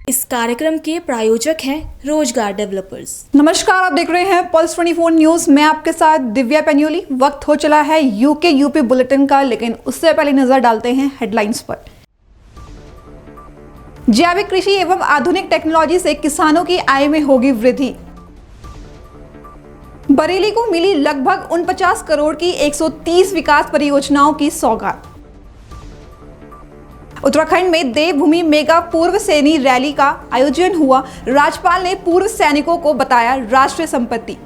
इस कार्यक्रम के प्रायोजक हैं रोजगार डेवलपर्स। नमस्कार, आप देख रहे हैं पल्स 24 न्यूज। मैं आपके साथ दिव्या पेन्योली। वक्त हो चला है यूपी बुलेटिन का, लेकिन उससे पहले नजर डालते हैं हेडलाइंस पर। जैविक कृषि एवं आधुनिक टेक्नोलॉजी से किसानों की आय में होगी वृद्धि। बरेली को मिली लगभग 49 करोड़ की 130 विकास परियोजनाओं की सौगात। उत्तराखंड में देवभूमि मेगा पूर्व सैनिक रैली का आयोजन हुआ। राज्यपाल ने पूर्व सैनिकों को बताया राष्ट्रीय संपत्ति।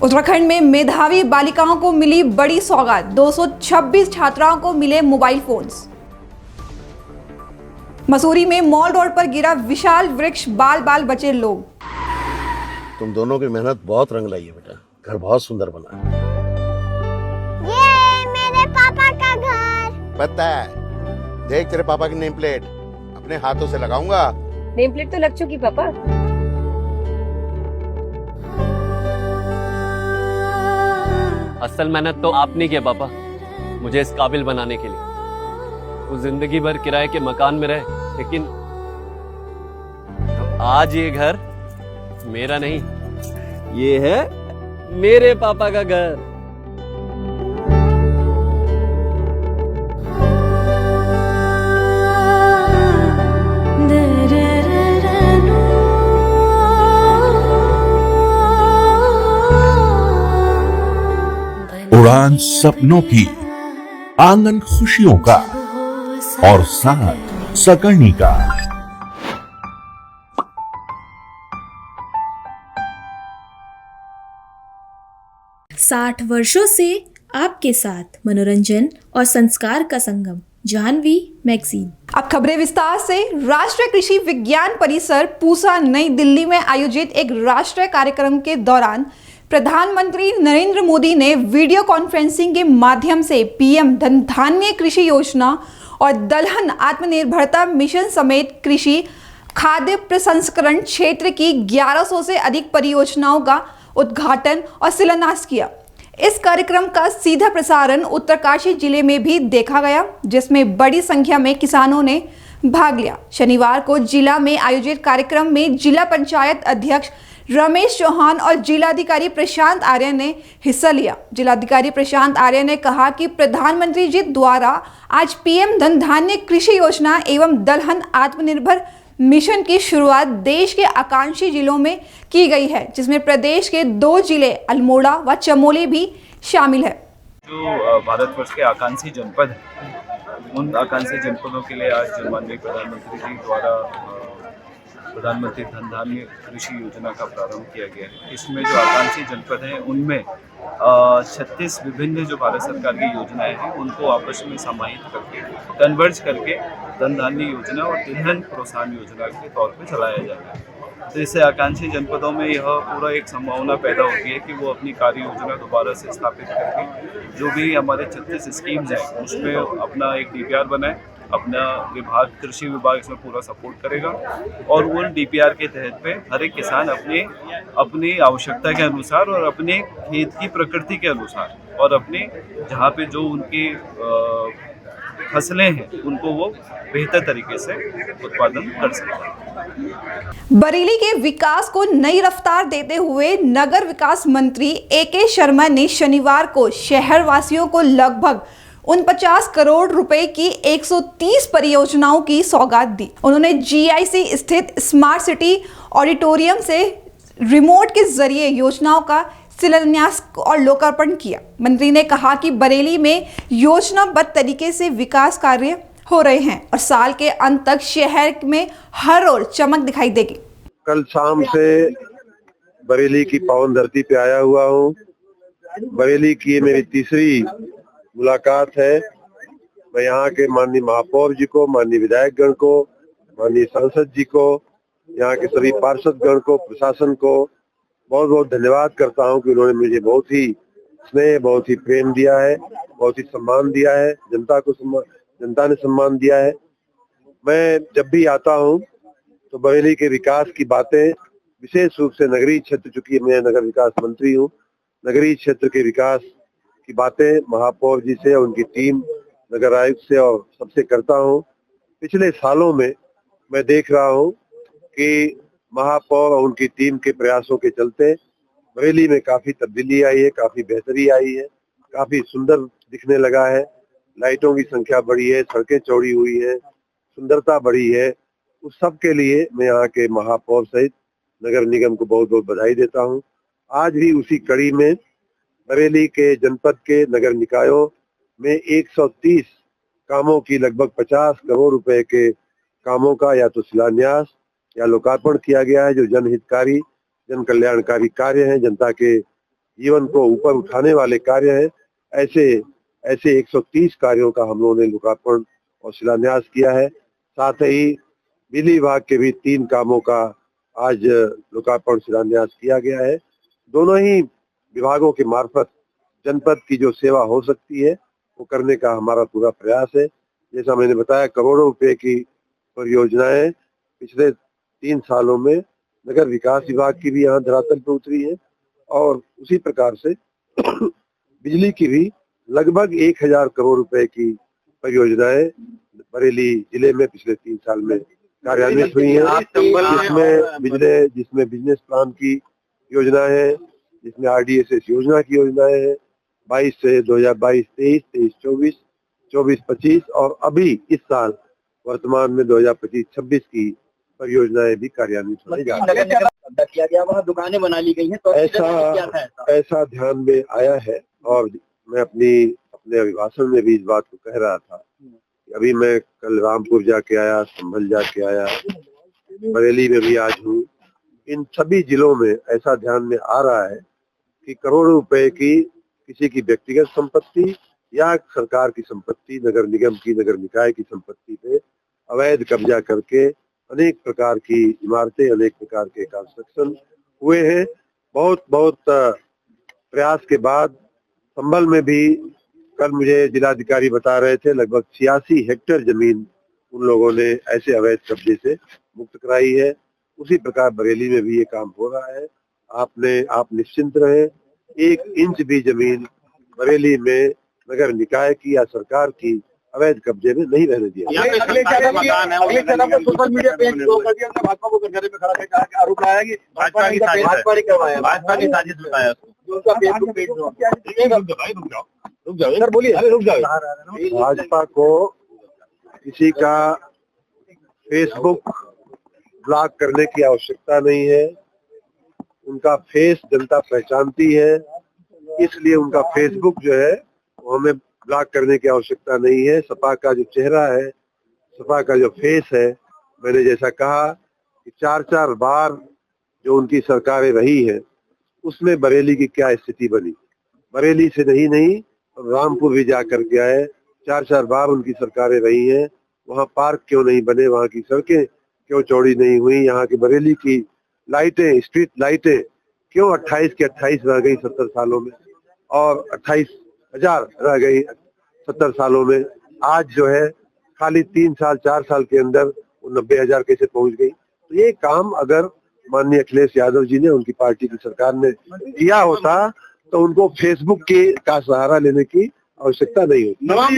उत्तराखंड में मेधावी बालिकाओं को मिली बड़ी सौगात। 226 छात्राओं को मिले मोबाइल फोन्स। मसूरी में मॉल रोड पर गिरा विशाल वृक्ष, बाल बाल बचे लोग। तुम दोनों की मेहनत बहुत रंग लाई है बेटा, घर बहुत सुंदर बना है। ये मेरे पापा का घर। पता है, देख तेरे पापा की नेम प्लेट अपने हाथों से लगाऊंगा। नेम प्लेट तो लग चुकी पापा। असल मेहनत तो आपने की है पापा, मुझे इस काबिल बनाने के लिए। वो जिंदगी भर किराए के मकान में रहे, लेकिन आज ये घर मेरा नहीं, ये है मेरे पापा का घर। उड़ान सपनों की, आंगन खुशियों का और साथ सकर्णी का। साठ वर्षों से आपके साथ मनोरंजन और संस्कार का संगम, जाह्नवी मैगजीन। अब खबरें विस्तार से। राष्ट्रीय कृषि विज्ञान परिसर पूसा नई दिल्ली में आयोजित एक राष्ट्रीय कार्यक्रम के दौरान प्रधानमंत्री नरेंद्र मोदी ने वीडियो कॉन्फ्रेंसिंग के माध्यम से पीएम धनधान्य कृषि योजना और दलहन आत्मनिर्भरता मिशन समेत कृषि खाद्य प्रसंस्करण क्षेत्र की 1100 से अधिक परियोजनाओं का उद्घाटन और शिलान्यास किया। इस कार्यक्रम का सीधा प्रसारण उत्तरकाशी जिले में भी देखा गया, जिसमें बड़ी संख्या में किसानों ने भाग लिया। शनिवार को जिला में आयोजित कार्यक्रम में जिला पंचायत अध्यक्ष रमेश चौहान और जिलाधिकारी प्रशांत आर्य ने हिस्सा लिया। जिलाधिकारी प्रशांत आर्य ने कहा कि प्रधानमंत्री जी द्वारा आज पीएम धनधान्य कृषि योजना एवं दलहन आत्मनिर्भर मिशन की शुरुआत देश के आकांक्षी जिलों में की गई है, जिसमें प्रदेश के 2 जिले अल्मोड़ा व चमोली भी शामिल है। जो भारतवर्ष के आकांक्षी जनपद हैं, उन आकांक्षी जनपदों के लिए आज माननीय प्रधानमंत्री जी द्वारा प्रधानमंत्री धनधान्य कृषि योजना का प्रारंभ किया गया है। इसमें जो आकांक्षी जनपद हैं उनमें 36 विभिन्न जो भारत सरकार की योजनाएं हैं उनको आपस में समाहित करके कन्वर्ज करके धनधान्य योजना और तिलहन प्रोत्साहन योजना के तौर पे चलाया जाएगा। तो इससे आकांक्षी जनपदों में यह पूरा एक संभावना पैदा होती है कि वो अपनी कार्य योजना दोबारा से स्थापित करके जो भी हमारे 36 स्कीम्स हैं उसमें अपना एक डीपीआर बनाए। अपना विभाग, कृषि विभाग इसमें पूरा सपोर्ट करेगा और उन डीपीआर के तहत पे हर एक किसान अपनी आवश्यकता के अनुसार और अपने खेत की प्रकृति के अनुसार और अपने जहाँ पे जो उनकी फसलें हैं उनको वो बेहतर तरीके से उत्पादन कर सकते हैं। बरेली के विकास को नई रफ्तार देते हुए नगर विकास मंत्री एके शर्मा ने शनिवार को शहर वासियों को लगभग 49 करोड़ रुपए की 130 परियोजनाओं की सौगात दी। उन्होंने जीआईसी स्थित स्मार्ट सिटी ऑडिटोरियम से रिमोट के जरिए योजनाओं का शिलान्यास और लोकार्पण किया। मंत्री ने कहा कि बरेली में योजनाबद्ध तरीके से विकास कार्य हो रहे हैं और साल के अंत तक शहर में हर रोज चमक दिखाई देगी। कल शाम से बरेली की पावन धरती पे आया हुआ हूँ। बरेली की मेरी तीसरी मुलाकात है। मैं यहाँ के माननीय महापौर जी को, माननीय विधायकगण को, माननीय सांसद जी को, यहाँ के सभी पार्षदगण को, प्रशासन को बहुत बहुत धन्यवाद करता हूँ कि उन्होंने मुझे बहुत ही स्नेह, बहुत ही प्रेम दिया है, बहुत ही सम्मान दिया है। जनता ने सम्मान दिया है। मैं जब भी आता हूँ तो बरेली के विकास की बातें, विशेष रूप से नगरीय क्षेत्र, चूंकि मैं नगर विकास मंत्री हूँ, नगरीय क्षेत्र के विकास की बातें महापौर जी से, उनकी टीम, नगर आयुक्त से और सबसे करता हूँ। पिछले सालों में मैं देख रहा हूं कि महापौर और उनकी टीम के प्रयासों के चलते बरेली में काफी तब्दीली आई है, काफी बेहतरी आई है, काफी सुंदर दिखने लगा है। लाइटों की संख्या बढ़ी है, सड़कें चौड़ी हुई है, सुंदरता बढ़ी है। उस सब के लिए मैं यहाँ के महापौर सहित नगर निगम को बहुत बहुत बधाई देता हूँ। आज भी उसी कड़ी में बरेली के जनपद के नगर निकायों में 130 कामों की लगभग 50 करोड़ रुपए के कामों का या तो शिलान्यास या लोकार्पण किया गया है, जो जनहितकारी जन कल्याणकारी कार्य हैं, जनता के जीवन को ऊपर उठाने वाले कार्य हैं। ऐसे 130 कार्यों का हम लोगों ने लोकार्पण और शिलान्यास किया है। साथ ही बिजली विभाग के भी 3 कामों का आज लोकार्पण शिलान्यास किया गया है। दोनों ही विभागों के मार्फत जनपद की जो सेवा हो सकती है वो करने का हमारा पूरा प्रयास है। जैसा मैंने बताया, करोड़ों रुपए की परियोजनाएं पिछले 3 सालों में नगर विकास विभाग की भी यहाँ धरातल पर उतरी है और उसी प्रकार से बिजली की भी लगभग 1000 करोड़ रुपए की परियोजनाएं बरेली जिले में पिछले 3 साल में कार्यान्वित हुई हैं, जिसमें बिजनेस प्लान की योजना है, जिसमें RDSS योजना की योजनाएं हैं 22 से 2022, 23, 24, 24-25 और अभी इस साल वर्तमान में 2025-26 की परियोजनाएं भी कार्यान्वित होने जा रही है। किया गया, वहाँ दुकानें बना ली गई हैं, तो ऐसा ध्यान में आया है और मैं अपने अभिभाषण में भी इस बात को कह रहा था। अभी मैं कल रामपुर जाके आया, संभल जाके आया, बरेली में भी आज हूँ। इन सभी जिलों में ऐसा ध्यान में आ रहा है कि करोड़ों रुपए की किसी की व्यक्तिगत संपत्ति या सरकार की संपत्ति, नगर निगम की, नगर निकाय की संपत्ति पे अवैध कब्जा करके अनेक प्रकार की इमारतें, अनेक प्रकार के कंस्ट्रक्शन हुए हैं। बहुत प्रयास के बाद संभल में भी कल मुझे जिलाधिकारी बता रहे थे लगभग 86 हेक्टेयर जमीन उन लोगों ने ऐसे अवैध कब्जे से मुक्त कराई है। उसी प्रकार बरेली में भी ये काम हो रहा है। आप निश्चिंत रहे, 1 इंच भी जमीन बरेली में नगर निकाय की या सरकार की अवैध कब्जे में नहीं रहने दिया। सोशल मीडिया पेज भाजपा को कटघरे में खड़ा करके आरोप लगाया कि भाजपा की साजिश बताया। भाजपा को किसी का फेसबुक ब्लॉक करने की आवश्यकता नहीं है। उनका फेस जनता पहचानती है, इसलिए उनका फेसबुक जो है वो हमें ब्लॉक करने की आवश्यकता नहीं है। सपा का जो चेहरा है, सपा का जो फेस है, मैंने जैसा कहा कि 4 बार जो उनकी सरकारें रही है उसमें बरेली की क्या स्थिति बनी। बरेली से नहीं रामपुर भी जा करके आए, 4 बार उनकी सरकारें रही हैं। वहाँ पार्क क्यों नहीं बने, वहाँ की सड़कें क्यों चौड़ी नहीं हुई, यहाँ की बरेली की लाइटें, स्ट्रीट लाइटें क्यों 28 के 28 रह गई 70 सालों में और 28,000 रह गई 70 सालों में। आज जो है खाली 3 साल 4 साल के अंदर वो 90,000 कैसे पहुंच गई। तो ये काम अगर माननीय अखिलेश यादव जी ने, उनकी पार्टी की सरकार ने किया होता तो उनको फेसबुक का सहारा लेने की आवश्यकता नहीं होती।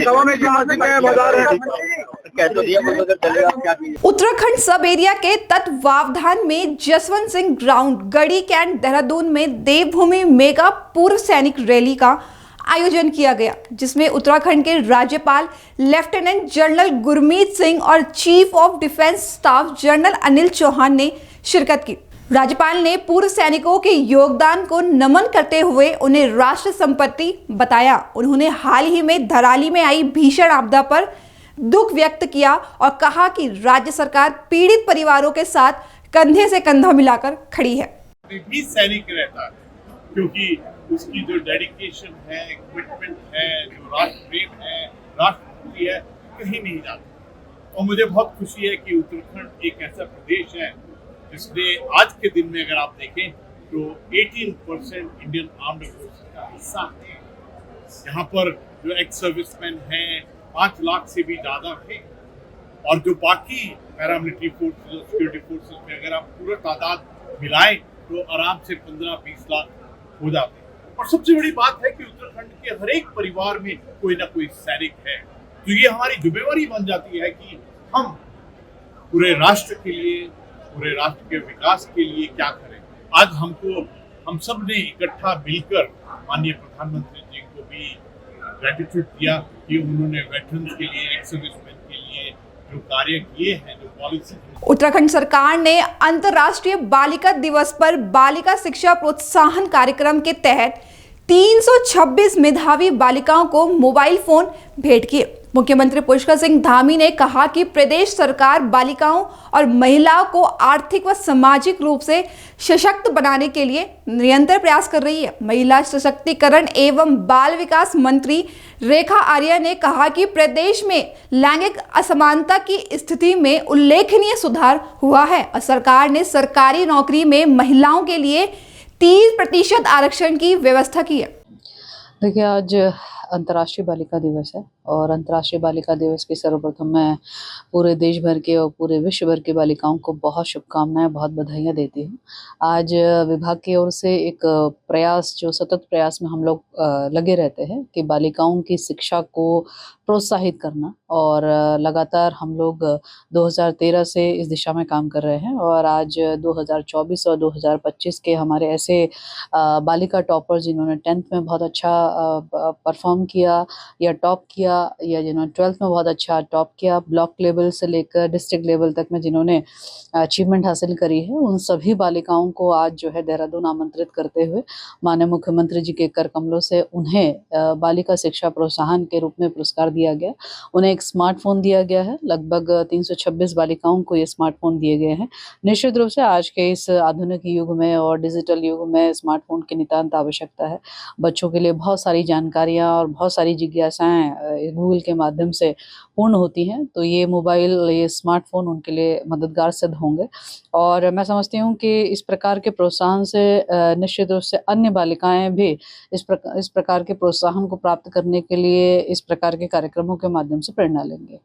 उत्तराखंड सब एरिया के तत्वावधान में जसवंत सिंह ग्राउंड, गढ़ी कैंट, देहरादून में देवभूमि मेगा पूर्व सैनिक रैली का आयोजन किया गया, जिसमें उत्तराखंड के राज्यपाल लेफ्टिनेंट जनरल गुरमीत सिंह और chief of defence staff general Anil Chauhan ने शिरकत की। राज्यपाल ने पूर्व सैनिकों के योगदान को नमन करते हुए उन्हें राष्ट्र संपत्ति बताया। उन्होंने हाल ही में धराली में आई भीषण आपदा पर दुख व्यक्त किया और कहा कि राज्य सरकार पीड़ित परिवारों के साथ कंधे से कंधा मिलाकर खड़ी है। भी सैनिक रहता है क्योंकि उसकी जो डेडिकेशन है, कमिटमेंट है, जो राष्ट्र प्रेम है, राष्ट्रभक्ति है, कहीं नहीं जाता। और मुझे बहुत खुशी है कि उत्तराखंड एक ऐसा प्रदेश है जिसमें आज के दिन में अगर आप देखें तो 18% इंडियन आर्म्ड फोर्सेस का हिस्सा है। यहाँ पर जो एक्स सर्विसमैन हैं 5 लाख से भी ज़्यादा हैं और जो बाकी पैरामिलिट्री फोर्सेस और सिक्योरिटी फोर्सेस में अगर आप पूरा तादाद मिलाएं तो आराम से 15-20 लाख हो जाते हैं। और सबसे बड़ी बात है कि उत्तराखंड के हर एक परिवार में कोई ना कोई सैनिक है। तो ये हमारी जिम्मेवारी बन जाती है कि हम पूरे राष्ट्र के लिए, पूरे राष्ट्र के विकास के लिए क्या करें। आज हम सब ने इकट्ठा मिलकर माननीय प्रधानमंत्री जी को भी ग्रेटिट्यूड दिया कि उन्होंने वेटरन्स के लिए, एक्स सर्विसमैन के लिए जो कार्य किए हैं, जो पॉलिसी। उत्तराखंड सरकार ने अंतर्राष्ट्रीय बालिका दिवस पर बालिका शिक्षा प्रोत्साहन कार्यक्रम के तहत 326 मेधावी बालिकाओं को मोबाइल फोन भेंट किए। मुख्यमंत्री पुष्कर सिंह धामी ने कहा कि प्रदेश सरकार बालिकाओं और महिलाओं को आर्थिक व सामाजिक रूप से सशक्त बनाने के लिए निरंतर प्रयास कर रही है। महिला सशक्तिकरण एवं बाल विकास मंत्री रेखा आर्या ने कहा कि प्रदेश में लैंगिक असमानता की स्थिति में उल्लेखनीय सुधार हुआ है और सरकार ने सरकारी नौकरी में महिलाओं के लिए 30% आरक्षण की व्यवस्था की है। देखिए, आज अंतर्राष्ट्रीय बालिका दिवस है और अंतर्राष्ट्रीय बालिका दिवस की सर्वप्रथम मैं पूरे देश भर के और पूरे विश्व भर के बालिकाओं को बहुत शुभकामनाएं, बहुत बधाइयाँ देती हूँ। आज विभाग की ओर से एक प्रयास, जो सतत प्रयास में हम लोग लगे रहते हैं कि बालिकाओं की शिक्षा को प्रोत्साहित करना, और लगातार हम लोग 2013 से इस दिशा में काम कर रहे हैं और आज 2024 और 2025 के हमारे ऐसे बालिका टॉपर जिन्होंने 10th में बहुत अच्छा परफॉर्म किया या टॉप किया, या जिन्होंने 12th में बहुत अच्छा टॉप किया, ब्लॉक लेवल से लेकर डिस्ट्रिक्ट लेवल तक में जिन्होंने अचीवमेंट हासिल करी है, उन सभी बालिकाओं को आज जो है देहरादून आमंत्रित करते हुए माननीय मुख्यमंत्री जी के कर कमलों से उन्हें बालिका शिक्षा प्रोत्साहन के रूप में पुरस्कार दिया गया। उन्हें एक स्मार्टफोन दिया गया है। लगभग 326 बालिकाओं को ये स्मार्टफोन दिए गए हैं। निश्चित रूप से आज के इस आधुनिक युग में और डिजिटल युग में स्मार्टफोन की नितांत आवश्यकता है। बच्चों के लिए बहुत सारी जानकारियाँ और बहुत सारी जिज्ञासाएं गूगल के माध्यम से पूर्ण होती हैं, तो ये मोबाइल, ये स्मार्टफोन उनके लिए मददगार सिद्ध होंगे। और मैं समझती हूँ कि इस प्रकार के प्रोत्साहन से निश्चित रूप से अन्य बालिकाएं भी इस प्रकार के प्रोत्साहन को प्राप्त करने के लिए इस प्रकार के कार्यक्रमों के माध्यम से प्रेरणा लेंगे।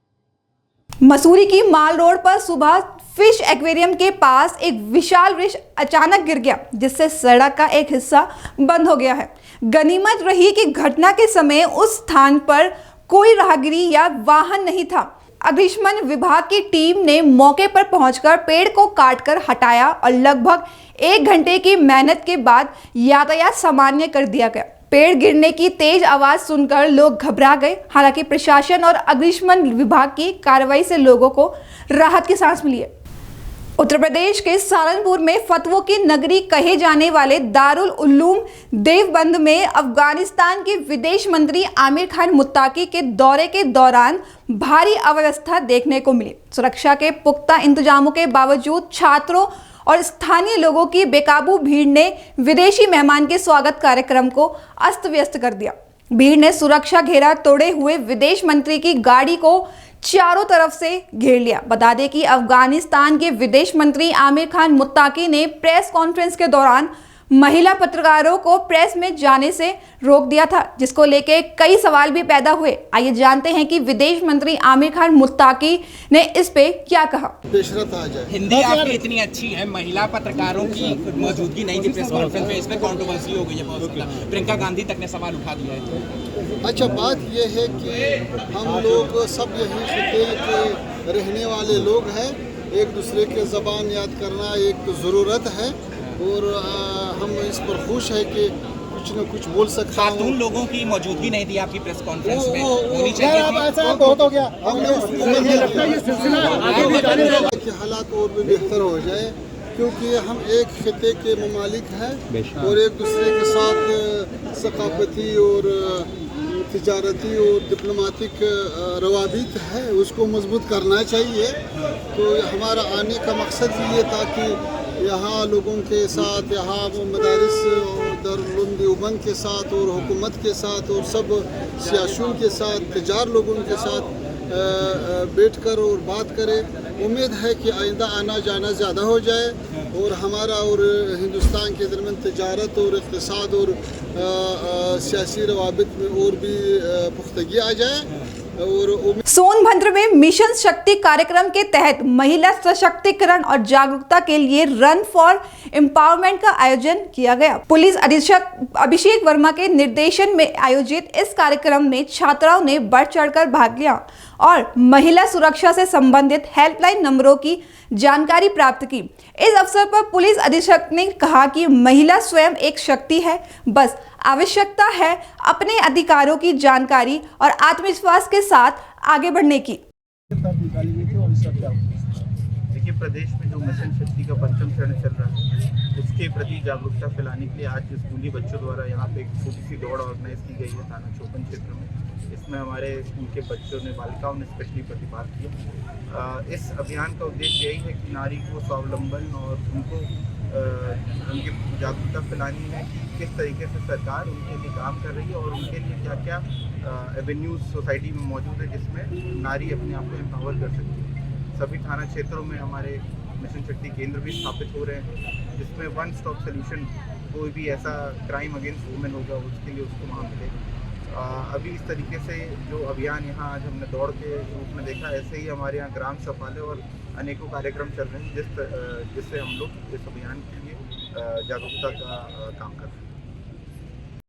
मसूरी की माल रोड पर सुबह फिश एक्वेरियम के पास एक विशाल वृक्ष अचानक गिर गया, जिससे सड़क का एक हिस्सा बंद हो गया है। गनीमत रही कि घटना के समय उस स्थान पर कोई राहगीर या वाहन नहीं था। अग्निशमन विभाग की टीम ने मौके पर पहुंचकर पेड़ को काटकर हटाया और लगभग 1 घंटे की मेहनत के बाद यातायात सामान्य कर दिया गया। पेड़ गिरने की तेज आवाज सुनकर लोग घबरा गए। हालांकि प्रशासन और अग्निशमन विभाग की कार्रवाई से लोगों को राहत की सांस मिली है। उत्तर प्रदेश के सहारनपुर में फतवों की नगरी कहे जाने वाले दारुल उल्लूम देवबंद में अफगानिस्तान के विदेश मंत्री आमिर खान मुत्ताकी के दौरे के दौरान भारी अव्यवस्था देखने को मिली। सुरक्षा के पुख्ता इंतजामों के बावजूद छात्रों और स्थानीय लोगों की बेकाबू भीड़ ने विदेशी मेहमान के स्वागत कार्यक्रम को अस्त व्यस्त कर दिया। भीड़ ने सुरक्षा घेरा तोड़े हुए विदेश मंत्री की गाड़ी को चारों तरफ से घेर लिया। बता दें कि अफगानिस्तान के विदेश मंत्री आमिर खान मुत्ताकी ने प्रेस कॉन्फ्रेंस के दौरान महिला पत्रकारों को प्रेस में जाने से रोक दिया था, जिसको लेकर कई सवाल भी पैदा हुए। आइए जानते हैं कि विदेश मंत्री आमिर खान मुत्ताकी ने इस पे क्या कहा। हिंदी आपकी इतनी अच्छी है, महिला पत्रकारों की मौजूदगी नहीं थी प्रेस कॉन्फ्रेंस में, इसमें कंट्रोवर्सी हो गई है बहुत ज्यादा। प्रियंका गांधी तक ने सवाल उठा दिया है। अच्छा, बात यह है कि हम लोग सब यही खिते के रहने वाले लोग हैं। एक दूसरे के ज़बान याद करना एक ज़रूरत है और हम इस पर खुश है कि कुछ न कुछ बोल सकता हूं। खातून लोगों की मौजूदगी नहीं थी आपकी प्रेस कॉन्फ्रेंस में, होनी चाहिए थी। ऐसा बहुत हो गया। हमने कि हालात और भी बेहतर हो जाए, क्योंकि हम एक खिते के ममालिक हैं और एक दूसरे के साथ सकाफती और तिजारती और डिप्लोमेटिक रवाबित है, उसको मजबूत करना चाहिए। तो हमारा आने का मकसद ये था कि यहाँ लोगों के साथ, यहाँ मदारिस दारुल देवबंद के साथ और हुकूमत के साथ और सब सियासुन के साथ, तजार लोगों के साथ बैठकर और बात करें। उम्मीद है कि आइंदा आना जाना ज़्यादा हो जाए और हमारा और हिंदुस्तान के दरमियान तजारत और इक़्तिसाद और सियासी रवाबित में और भी पुख्तगी आ जाए। और सोनभद्र में मिशन शक्ति कार्यक्रम के तहत महिला सशक्तिकरण और जागरूकता के लिए रन फॉर एम्पावरमेंट का आयोजन किया गया। पुलिस अधीक्षक अभिषेक वर्मा के निर्देशन में आयोजित इस कार्यक्रम में छात्राओं ने बढ़ चढ़कर भाग लिया और महिला सुरक्षा से संबंधित हेल्पलाइन नंबरों की जानकारी प्राप्त की। इस अवसर पर पुलिस अधीक्षक ने कहा कि महिला स्वयं एक शक्ति है, बस आवश्यकता है अपने अधिकारों की जानकारी और आत्मविश्वास के साथ आगे बढ़ने की। देखिए, प्रदेश में जो मिशन शक्ति का 5वां चरण चल रहा है, उसके प्रति जागरूकता फैलाने के लिए आज स्कूली बच्चों द्वारा यहाँ पे एक छोटी सी दौड़ ऑर्गेनाइज की गई है थाना चौपन क्षेत्र में। इसमें हमारे स्कूल के बच्चों ने, बालिकाओं ने स्पेशली प्रतिभाग किया। इस अभियान का उद्देश्य यही है कि नारी को स्वावलंबन और उनको उनकी जागरूकता फैलानी है कि किस तरीके से सरकार उनके लिए काम कर रही है और उनके लिए क्या क्या एवेन्यूज सोसाइटी में मौजूद है जिसमें नारी अपने आप को एम्पावर कर सकती है। सभी थाना क्षेत्रों में हमारे मिशन शक्ति केंद्र भी स्थापित हो रहे हैं जिसमें वन स्टॉप सोल्यूशन, कोई भी ऐसा क्राइम अगेंस्ट वुमेन होगा उसके लिए उसको वहाँ मिलेगा। अभी इस तरीके से जो अभियान यहाँ आज हमने दौड़ के रूप में देखा, ऐसे ही हमारे यहाँ ग्राम सफाले और अनेकों कार्यक्रम चल रहे हैं जिससे हम लोग इस अभियान के लिए जागरूकता का काम कर रहे हैं।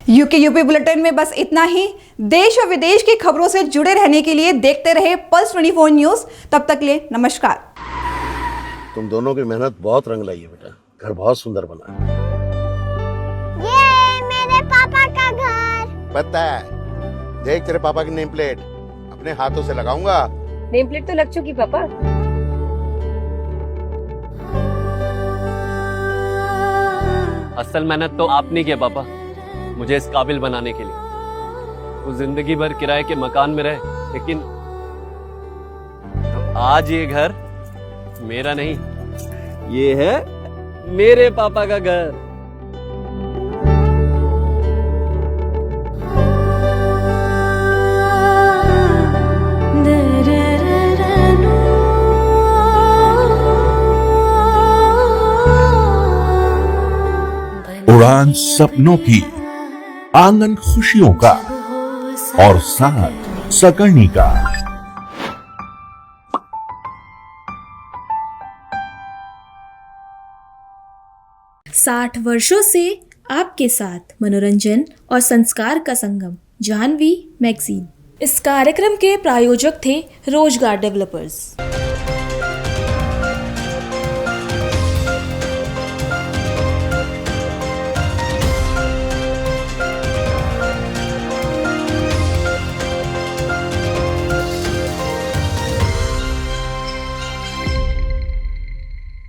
यूपी बुलेटिन में बस इतना ही। देश और विदेश की खबरों से जुड़े रहने के लिए देखते रहे पल्स 24 न्यूज। तब तक ले नमस्कार। तुम दोनों की मेहनत बहुत रंग लाई है बेटा, घर बहुत सुंदर बना है। ये मेरे पापा का घर। पता है, देख तेरे पापा की नेम प्लेट अपने हाथों से लगाऊंगा। नेम प्लेट तो लग चुकी पापा। असल मेहनत तो आपने किया पापा, मुझे इस काबिल बनाने के लिए। वो जिंदगी भर किराए के मकान में रहे, लेकिन तो आज ये घर मेरा नहीं, ये है मेरे पापा का घर। उड़ान सपनों की, आंगन खुशियों का और साथ सकर्णी का। 60 वर्षों से आपके साथ मनोरंजन और संस्कार का संगम, जाह्नवी मैगजीन। इस कार्यक्रम के प्रायोजक थे रोजगार डेवलपर्स।